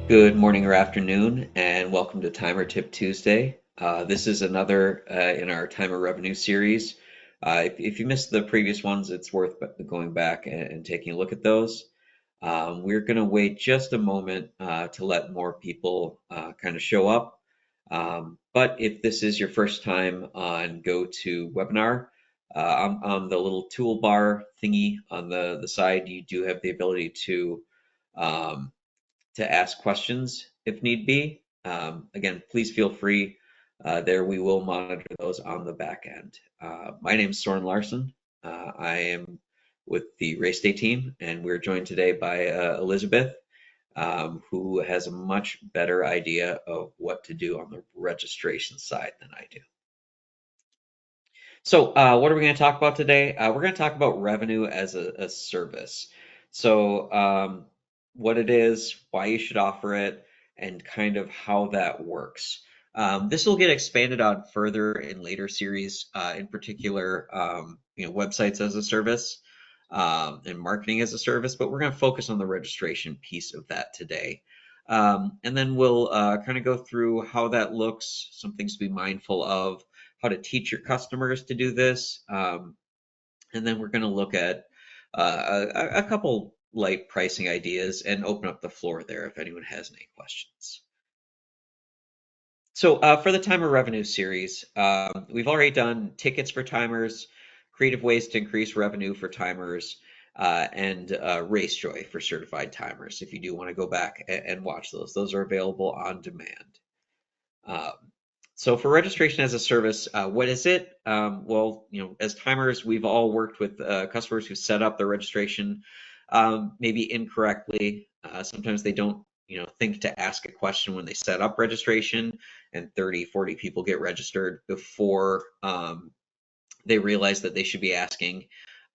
Good morning or afternoon, and welcome to Timer Tip Tuesday. This is another in our Timer Revenue series. If you missed the previous ones, it's worth going back and taking a look at those. We're going to wait just a moment to let more people kind of show up. But if this is your first time on GoToWebinar, on the little toolbar thingy on the side, you do have the ability um, to ask questions if need be. Again, please feel free. There we will monitor those on the back end. My name is Soren Larson. I am with the race day team, and we're joined today by Elizabeth, who has a much better idea of what to do on the registration side than I do. So, what are we going to talk about today? We're going to talk about revenue as a service. So, what it is, why you should offer it, and kind of how that works. This will get expanded on further in later series, in particular, websites as a service, and marketing as a service, but we're going to focus on the registration piece of that today. And then we'll kind of go through how that looks, some things to be mindful of, how to teach your customers to do this. And then we're going to look at a couple light pricing ideas and open up the floor there if anyone has any questions. So for the Timer Revenue series, we've already done tickets for timers, creative ways to increase revenue for timers, and Race Joy for certified timers. If you do want to go back and watch those are available on demand. Um, so for registration as a service, what is it? Well, as timers, we've all worked with customers who set up their registration maybe incorrectly. Sometimes they don't, think to ask a question when they set up registration, and 30, 40 people get registered before they realize that they should be asking,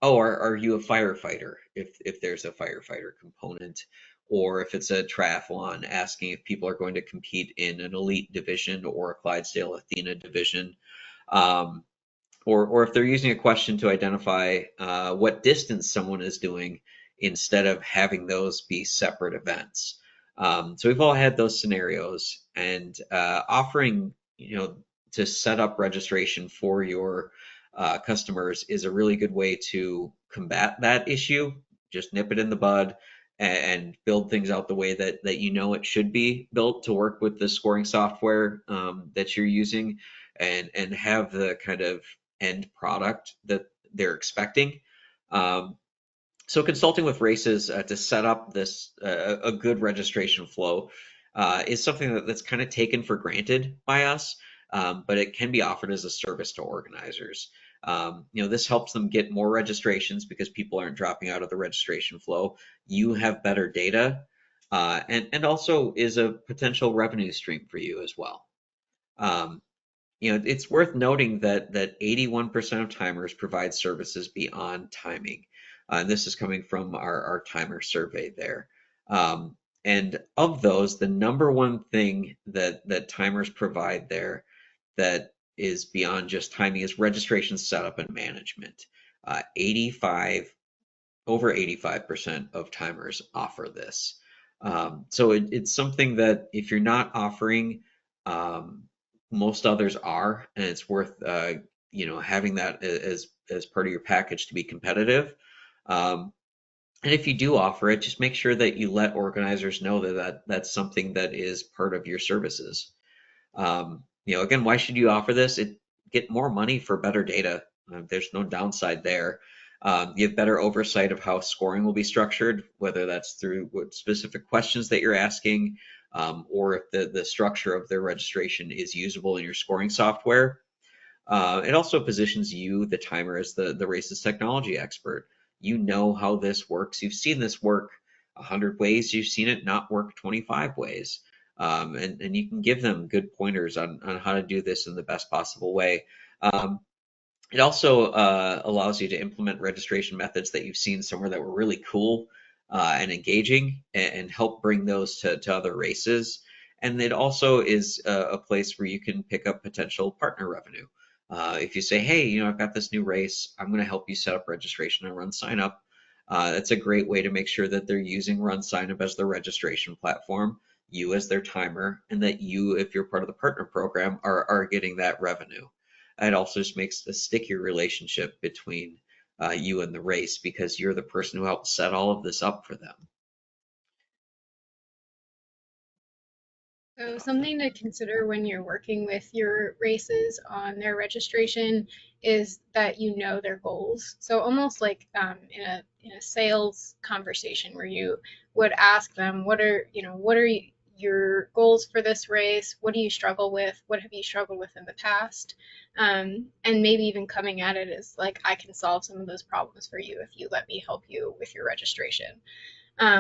oh, are you a firefighter? If there's a firefighter component, or if it's a triathlon, asking if people are going to compete in an elite division or a Clydesdale Athena division, um, or if they're using a question to identify what distance someone is doing instead of having those be separate events. So we've all had those scenarios, and offering, to set up registration for your customers is a really good way to combat that issue. Just nip it in the bud and build things out the way that it should be built to work with the scoring software that you're using, and have the kind of end product that they're expecting. Um, so consulting with races to set up this a good registration flow is something that's kind of taken for granted by us, but it can be offered as a service to organizers. This helps them get more registrations because people aren't dropping out of the registration flow. You have better data, and also is a potential revenue stream for you as well. Um, it's worth noting that 81% of timers provide services beyond timing. And this is coming from our timer survey there. And of those, the number one thing that timers provide there that is beyond just timing is registration setup and management. 85 over 85% of timers offer this. So it's something that if you're not offering, um, most others are, and it's worth having that as part of your package to be competitive. Um, and if you do offer it, just make sure that you let organizers know that's something that is part of your services. Again, why should you offer this? Get more money for better data. There's no downside there. You have better oversight of how scoring will be structured, whether that's through what specific questions that you're asking, or if the structure of their registration is usable in your scoring software. It also positions you, the timer, as the race's technology expert. You know how this works. You've seen this work 100 ways. You've seen it not work 25 ways. And you can give them good pointers on how to do this in the best possible way. It also allows you to implement registration methods that you've seen somewhere that were really cool and engaging, and help bring those to other races. And it also is a place where you can pick up potential partner revenue. If you say, hey, I've got this new race, I'm going to help you set up registration and RunSignup. That's a great way to make sure that they're using RunSignup as their registration platform. you as their timer, and that you, if you're part of the partner program, are getting that revenue. It also just makes the stickier relationship between you and the race because you're the person who helped set all of this up for them. So something to consider when you're working with your races on their registration is that you know their goals. So almost like in a sales conversation where you would ask them, what are your goals for this race? What do you struggle with? What have you struggled with in the past? And maybe even coming at it as like, I can solve some of those problems for you if you let me help you with your registration.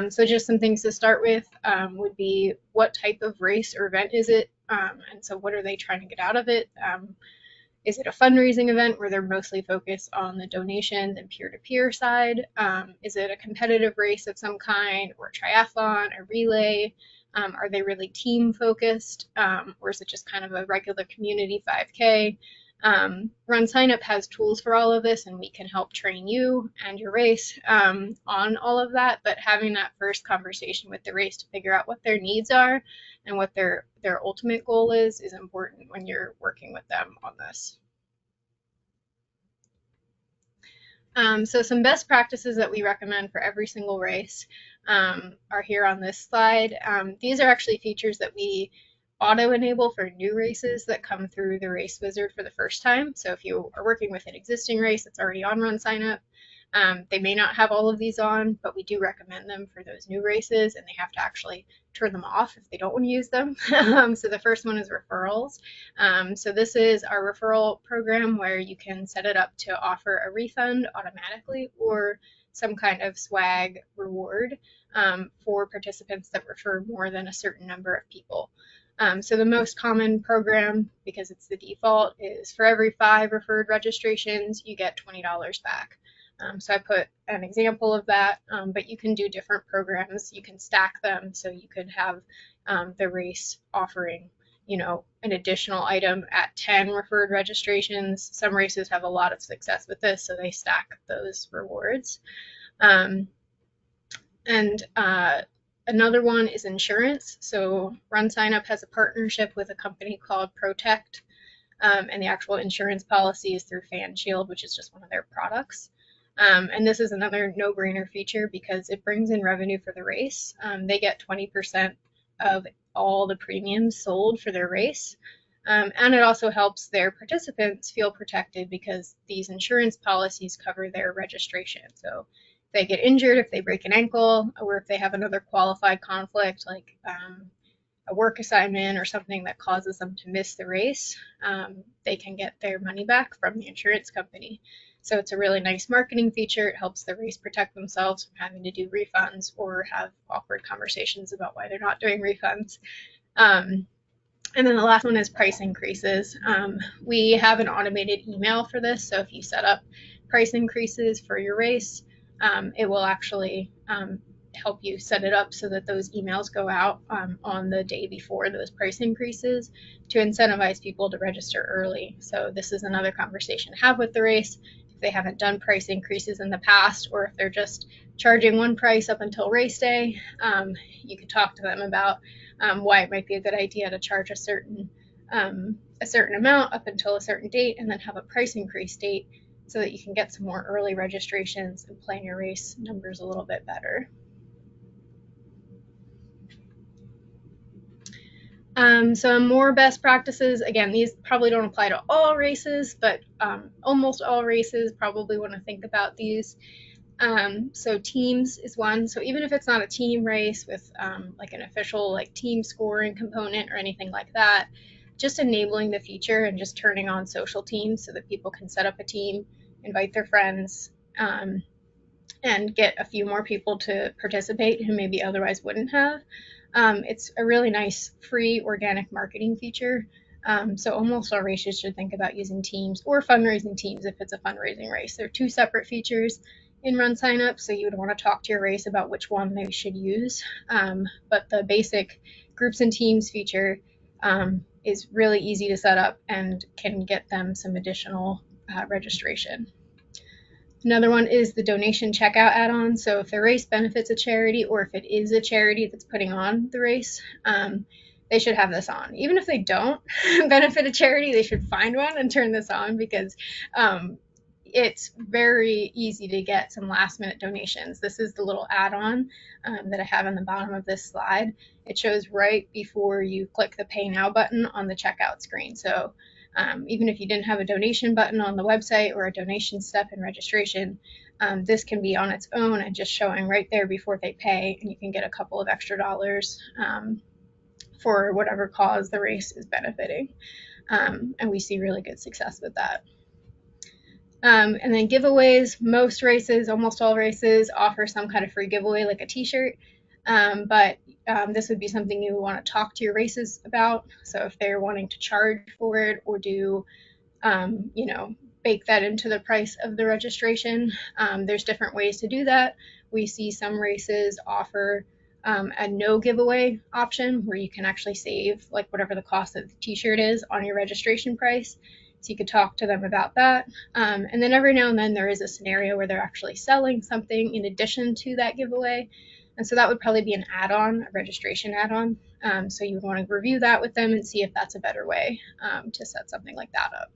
So just some things to start with would be what type of race or event is it? And so what are they trying to get out of it? Is it a fundraising event where they're mostly focused on the donations and peer-to-peer side? Is it a competitive race of some kind, or a triathlon, a relay? Are they really team focused? Or is it just kind of a regular community 5K? RunSignup has tools for all of this, and we can help train you and your race on all of that. But having that first conversation with the race to figure out what their needs are and what their ultimate goal is important when you're working with them on this. So some best practices that we recommend for every single race are here on this slide. These are actually features that we auto-enable for new races that come through the race wizard for the first time. So if you are working with an existing race that's already on RunSignup, they may not have all of these on, but we do recommend them for those new races, and they have to actually turn them off if they don't want to use them. So the first one is referrals. So this is our referral program where you can set it up to offer a refund automatically or some kind of swag reward for participants that refer more than a certain number of people. So the most common program, because it's the default, is for every 5 referred registrations, you get $20 back. So I put an example of that, but you can do different programs. You can stack them, so you could have the race offering, an additional item at 10 referred registrations. Some races have a lot of success with this, so they stack those rewards. Another one is insurance. So RunSignup has a partnership with a company called Protect, and the actual insurance policy is through FanShield, which is just one of their products. And this is another no-brainer feature because it brings in revenue for the race. They get 20% of all the premiums sold for their race. And it also helps their participants feel protected because these insurance policies cover their registration. So if they get injured, if they break an ankle, or if they have another qualified conflict like a work assignment or something that causes them to miss the race, they can get their money back from the insurance company. So it's a really nice marketing feature. It helps the race protect themselves from having to do refunds or have awkward conversations about why they're not doing refunds. And then the last one is price increases. We have an automated email for this. So if you set up price increases for your race, it will actually help you set it up so that those emails go out on the day before those price increases to incentivize people to register early. So this is another conversation to have with the race. If they haven't done price increases in the past, or if they're just charging one price up until race day, you could talk to them about why it might be a good idea to charge a certain amount up until a certain date and then have a price increase date so that you can get some more early registrations and plan your race numbers a little bit better. Some more best practices. Again, these probably don't apply to all races, but almost all races probably want to think about these. So teams is one. So even if it's not a team race with like an official like team scoring component or anything like that, just enabling the feature and just turning on social teams so that people can set up a team, invite their friends, and get a few more people to participate who maybe otherwise wouldn't have. It's a really nice free organic marketing feature. So almost all races should think about using teams or fundraising teams if it's a fundraising race. They're 2 separate features in RunSignup, so you would want to talk to your race about which one they should use. But the basic groups and teams feature is really easy to set up and can get them some additional registration. Another one is the donation checkout add-on. So if the race benefits a charity, or if it is a charity that's putting on the race, they should have this on. Even if they don't benefit a charity, they should find one and turn this on, because it's very easy to get some last minute donations. This is the little add-on that I have on the bottom of this slide. It shows right before you click the Pay Now button on the checkout screen. So even if you didn't have a donation button on the website or a donation step in registration, this can be on its own and just showing right there before they pay, and you can get a couple of extra dollars for whatever cause the race is benefiting. And we see really good success with that. And then giveaways. Most races, almost all races, offer some kind of free giveaway, like a t-shirt. But this would be something you want to talk to your races about. So if they're wanting to charge for it, or do, bake that into the price of the registration, there's different ways to do that. We see some races offer a no giveaway option, where you can actually save like whatever the cost of the t-shirt is on your registration price. So you could talk to them about that. And then every now and then there is a scenario where they're actually selling something in addition to that giveaway. And so that would probably be an add-on, a registration add-on. So you would want to review that with them and see if that's a better way to set something like that up.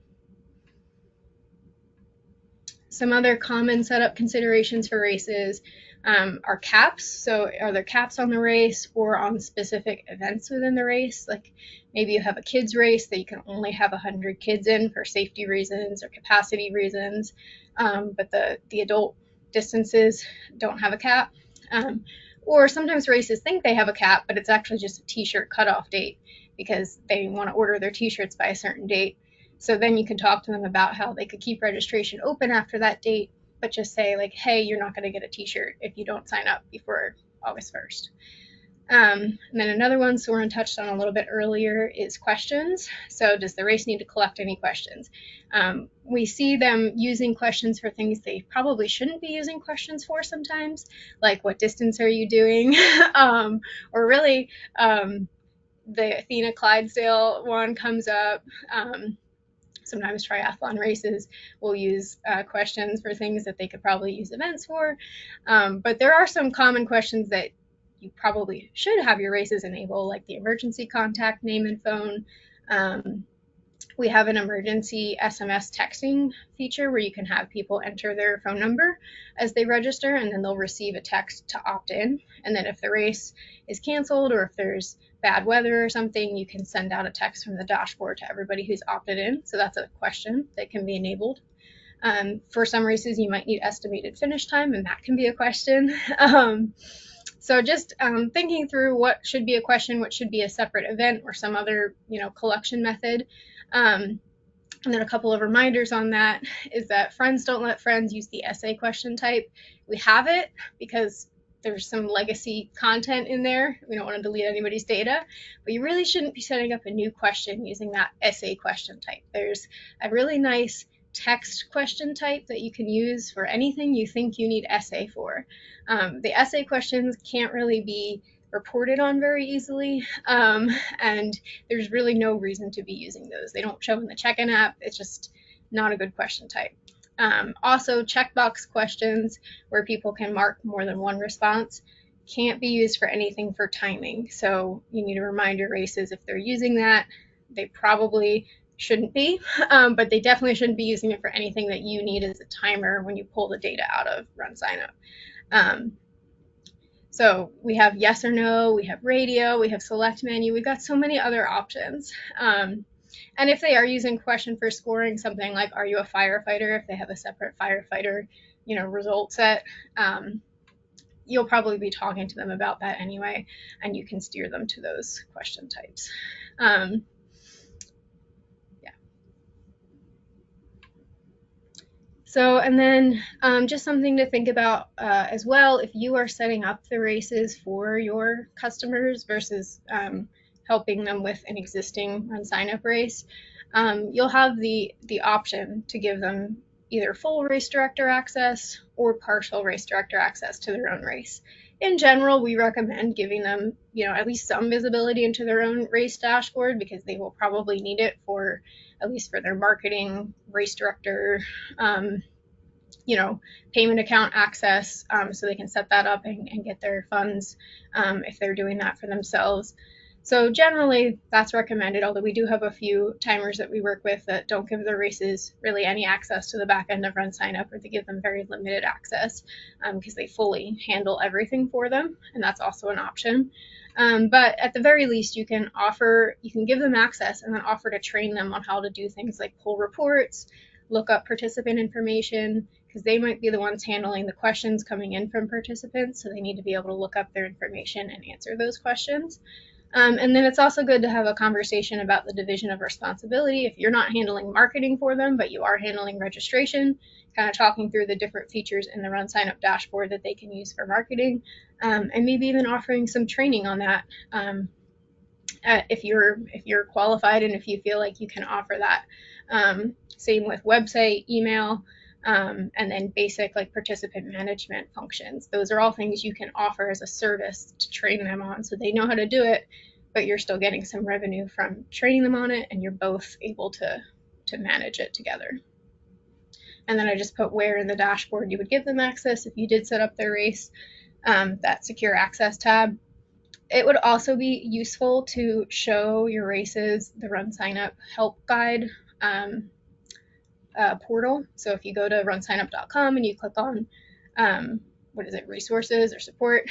Some other common setup considerations for races are caps. So are there caps on the race or on specific events within the race? Like maybe you have a kids race that you can only have 100 kids in for safety reasons or capacity reasons, but the adult distances don't have a cap. Or sometimes races think they have a cap, but it's actually just a t-shirt cutoff date because they want to order their t-shirts by a certain date. So then you can talk to them about how they could keep registration open after that date, but just say like, hey, you're not going to get a t-shirt if you don't sign up before August 1st. And then another one Soren touched on a little bit earlier is questions. So does the race need to collect any questions? We see them using questions for things they probably shouldn't be using questions for sometimes, like what distance are you doing? Or really, the Athena Clydesdale one comes up. Sometimes triathlon races will use questions for things that they could probably use events for. But there are some common questions that you probably should have your races enable, like the emergency contact name and phone. We have an emergency SMS texting feature where you can have people enter their phone number as they register, and then they'll receive a text to opt in. And then if the race is canceled or if there's bad weather or something, you can send out a text from the dashboard to everybody who's opted in. So that's a question that can be enabled. For some races, you might need estimated finish time, and that can be a question. So just thinking through what should be a question, what should be a separate event or some other, collection method. And then a couple of reminders on that is that friends don't let friends use the essay question type. We have it because there's some legacy content in there. We don't want to delete anybody's data, but you really shouldn't be setting up a new question using that essay question type. There's a really nice text question type that you can use for anything you think you need essay for. The essay questions can't really be reported on very easily, and there's really no reason to be using those. They don't show in the check-in app. It's just not a good question type. Also, checkbox questions where people can mark more than one response can't be used for anything for timing. So you need to remind your races if they're using that. They probably shouldn't be, but they definitely shouldn't be using it for anything that you need as a timer when you pull the data out of RunSignup. So we have yes or no, we have radio, we have select menu, we've got so many other options. And if they are using question for scoring, something like, are you a firefighter? If they have a separate firefighter, result set, you'll probably be talking to them about that anyway, and you can steer them to those question types. So, and then just something to think about as well, if you are setting up the races for your customers versus helping them with an existing RunSignup race, you'll have the option to give them either full race director access or partial race director access to their own race. In general, we recommend giving them, at least some visibility into their own race dashboard, because they will probably need it for, at least for their marketing, race director payment account access, so they can set that up and get their funds if they're doing that for themselves. So generally, that's recommended, although we do have a few timers that we work with that don't give their races really any access to the back end of RunSignup, or they give them very limited access because they fully handle everything for them, and that's also an option. But at the very least, you can give them access and then offer to train them on how to do things like pull reports, look up participant information, because they might be the ones handling the questions coming in from participants, so they need to be able to look up their information and answer those questions. And then it's also good to have a conversation about the division of responsibility. If you're not handling marketing for them, but you are handling registration, kind of talking through the different features in the RunSignup dashboard that they can use for marketing, and maybe even offering some training on that if you're qualified and if you feel like you can offer that. Same with website, email, and then basic like participant management functions. Those are all things you can offer as a service to train them on, so they know how to do it, but you're still getting some revenue from training them on it, and you're both able to manage it together. And then I just put where in the dashboard you would give them access if you did set up their race, that secure access tab. It would also be useful to show your races the RunSignup help guide portal. So if you go to runsignup.com and you click on resources or support,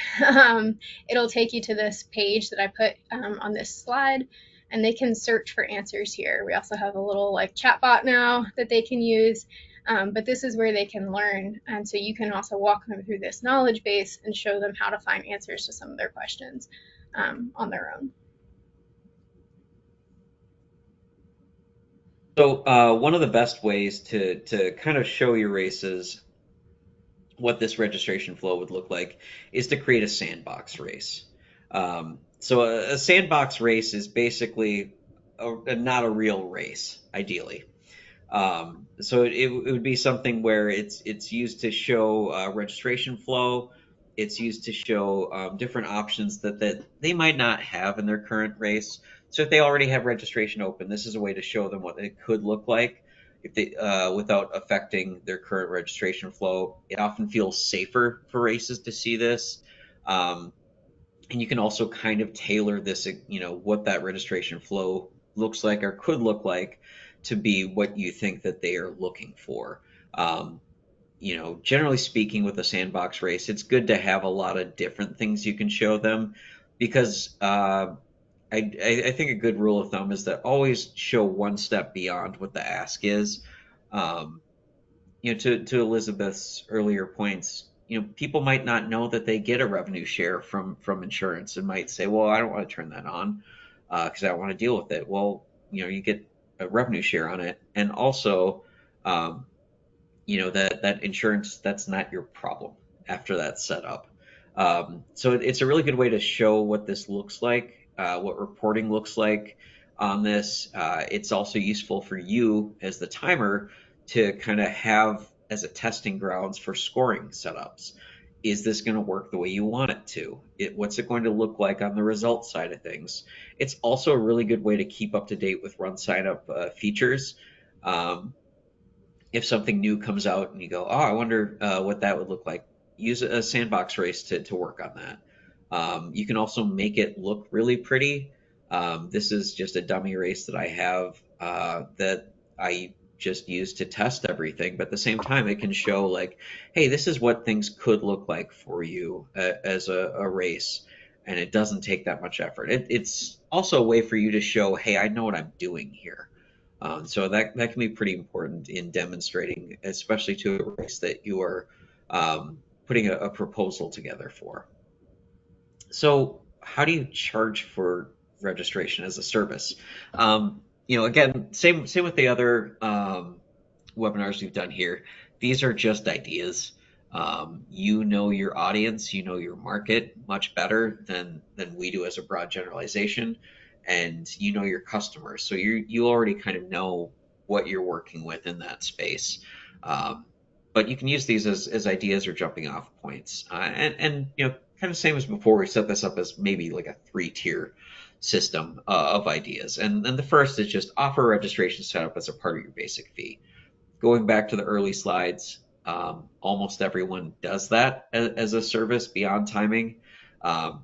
it'll take you to this page that I put on this slide, and they can search for answers here. We also have a little like chat bot now that they can use, but this is where they can learn, and so you can also walk them through this knowledge base and show them how to find answers to some of their questions on their own. So one of the best ways to kind of show your races what this registration flow would look like is to create a sandbox race. So a sandbox race is basically not a real race, ideally. So it would be something where it's used to show registration flow. It's used to show different options that they might not have in their current race. So if they already have registration open, this is a way to show them what it could look like if they without affecting their current registration flow. It often feels safer for races to see this. And you can also kind of tailor this, what that registration flow looks like or could look like to be what you think that they are looking for. Generally speaking, with a sandbox race, it's good to have a lot of different things you can show them because I think a good rule of thumb is that always show one step beyond what the ask is. To Elizabeth's earlier points, people might not know that they get a revenue share from insurance and might say, well, I don't want to turn that on because I don't want to deal with it. Well, you get a revenue share on it, and also, that insurance, that's not your problem after that's set up. So it's a really good way to show what this looks like, what reporting looks like on this. It's also useful for you as the timer to kind of have as a testing grounds for scoring setups. Is this going to work the way you want it to? What's it going to look like on the results side of things? It's also a really good way to keep up to date with RunSignup features. If something new comes out and you go, oh, I wonder what that would look like, use a sandbox race to work on that. You can also make it look really pretty. This is just a dummy race that I have that I just use to test everything, but at the same time it can show like, hey, this is what things could look like for you as a race, and it doesn't take that much effort. It's also a way for you to show, hey, I know what I'm doing here. So that can be pretty important in demonstrating, especially to a race that you are putting a proposal together for. So how do you charge for registration as a service? Again, same with the other webinars we've done here. These are just ideas. You know your audience, you know your market much better than we do as a broad generalization, and you know your customers. So you already kind of know what you're working with in that space. But you can use these as ideas or jumping off points. And kind of same as before, we set this up as maybe like a 3-tier system of ideas. And the first is just offer registration setup as a part of your basic fee. Going back to the early slides, Almost everyone does that as a service beyond timing. Um,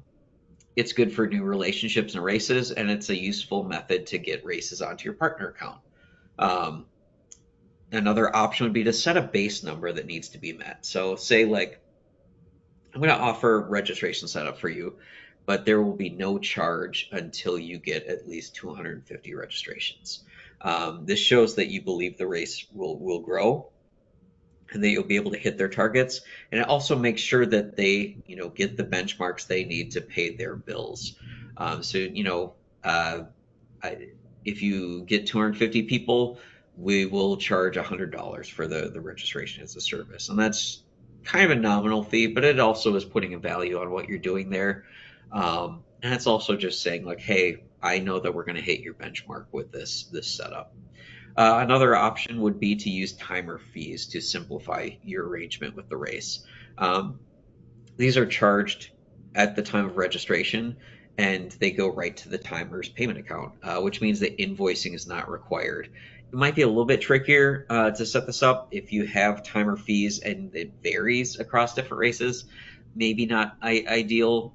it's good for new relationships and races, and it's a useful method to get races onto your partner account. Um, Another option would be to set a base number that needs to be met. So say like I'm going to offer registration setup for you, but there will be no charge until you get at least 250 registrations. This shows that you believe the race will grow and that you'll be able to hit their targets. And it also makes sure that they, get the benchmarks they need to pay their bills. Uh, if you get 250 people, we will charge $100 for the registration as a service. And that's kind of a nominal fee, but it also is putting a value on what you're doing there. And it's also just saying like, hey, I know that we're going to hit your benchmark with this setup. Another option would be to use timer fees to simplify your arrangement with the race. Um, these are charged at the time of registration and they go right to the timer's payment account, which means that invoicing is not required. It might be a little bit trickier to set this up if you have timer fees and it varies across different races. Maybe not ideal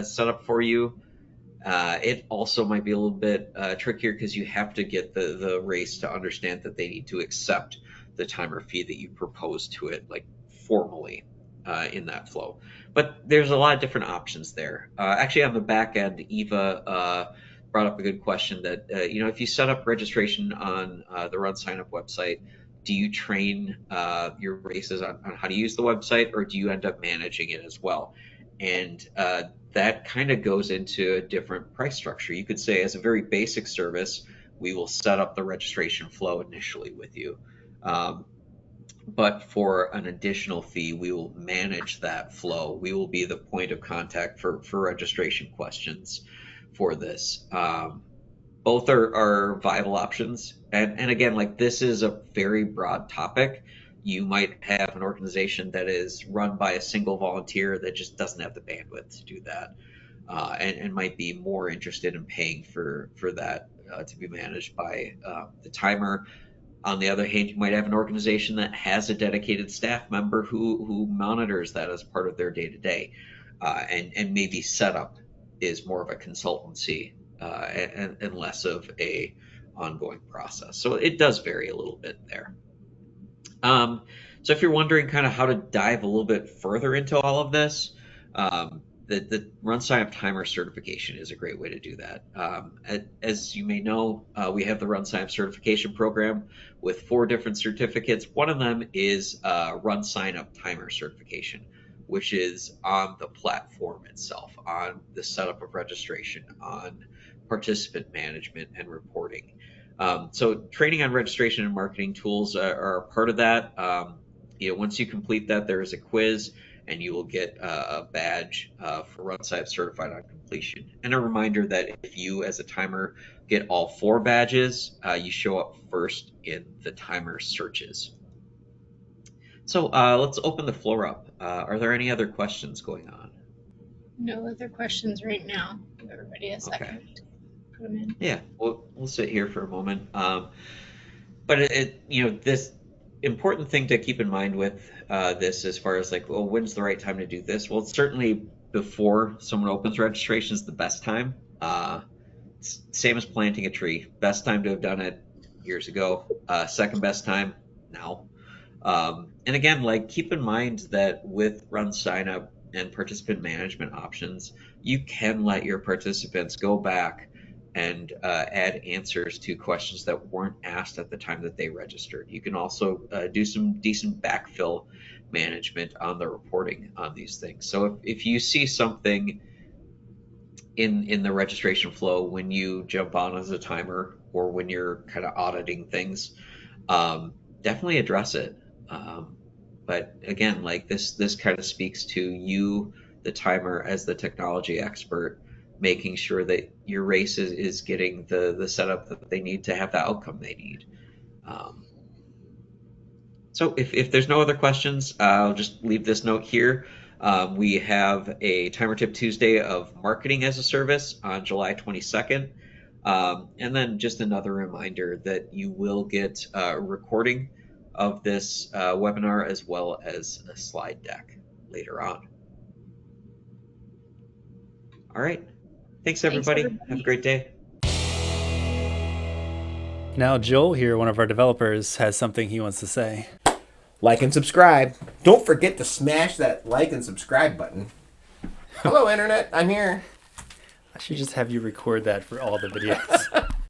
setup for you. It also might be a little bit trickier because you have to get the race to understand that they need to accept the timer fee that you propose to it, like formally in that flow. But there's a lot of different options there. Actually, on the back end, Eva brought up a good question that, if you set up registration on the RunSignup website, do you train your races on how to use the website or do you end up managing it as well? And that kind of goes into a different price structure. You could say, as a very basic service, we will set up the registration flow initially with you. But for an additional fee, we will manage that flow. We will be the point of contact for registration questions for this. Both are viable options. And again, like this is a very broad topic. You might have an organization that is run by a single volunteer that just doesn't have the bandwidth to do that, and might be more interested in paying for that to be managed by the timer. On the other hand, you might have an organization that has a dedicated staff member who monitors that as part of their day to day, and maybe setup is more of a consultancy and less of a ongoing process. So it does vary a little bit there. So if you're wondering kind of how to dive a little bit further into all of this, the RunSignup timer certification is a great way to do that. As you may know, we have the RunSignup certification program with 4 different certificates. One of them is RunSignup timer certification, which is on the platform itself, on the setup of registration, on participant management and reporting. So training on registration and marketing tools are a part of that. Once you complete that, there is a quiz and you will get a badge for RunSignup certified on completion. And a reminder that if you as a timer get all 4 badges, you show up first in the timer searches. So let's open the floor up. Are there any other questions going on? No other questions right now. Give everybody a second. Okay. Put them in. Yeah, we'll sit here for a moment. But this important thing to keep in mind with this, as far as like, well, when's the right time to do this? Well, certainly before someone opens registration is the best time. Same as planting a tree. Best time to have done it years ago. Second best time now. And again, like keep in mind that with RunSignup and participant management options, you can let your participants go back and add answers to questions that weren't asked at the time that they registered. You can also do some decent backfill management on the reporting on these things. So if you see something in the registration flow when you jump on as a timer or when you're kind of auditing things, definitely address it. But again, like this kind of speaks to you, the timer, as the technology expert, making sure that your race is getting the setup that they need to have the outcome they need. So if there's no other questions, I'll just leave this note here. We have a Timer Tip Tuesday of Marketing as a Service on July 22nd. And then just another reminder that you will get a recording of this webinar, as well as a slide deck later on. All right. Thanks, everybody. Have a great day. Now Joel here, one of our developers, has something he wants to say. Like and subscribe. Don't forget to smash that like and subscribe button. Hello, Internet. I'm here. I should just have you record that for all the videos.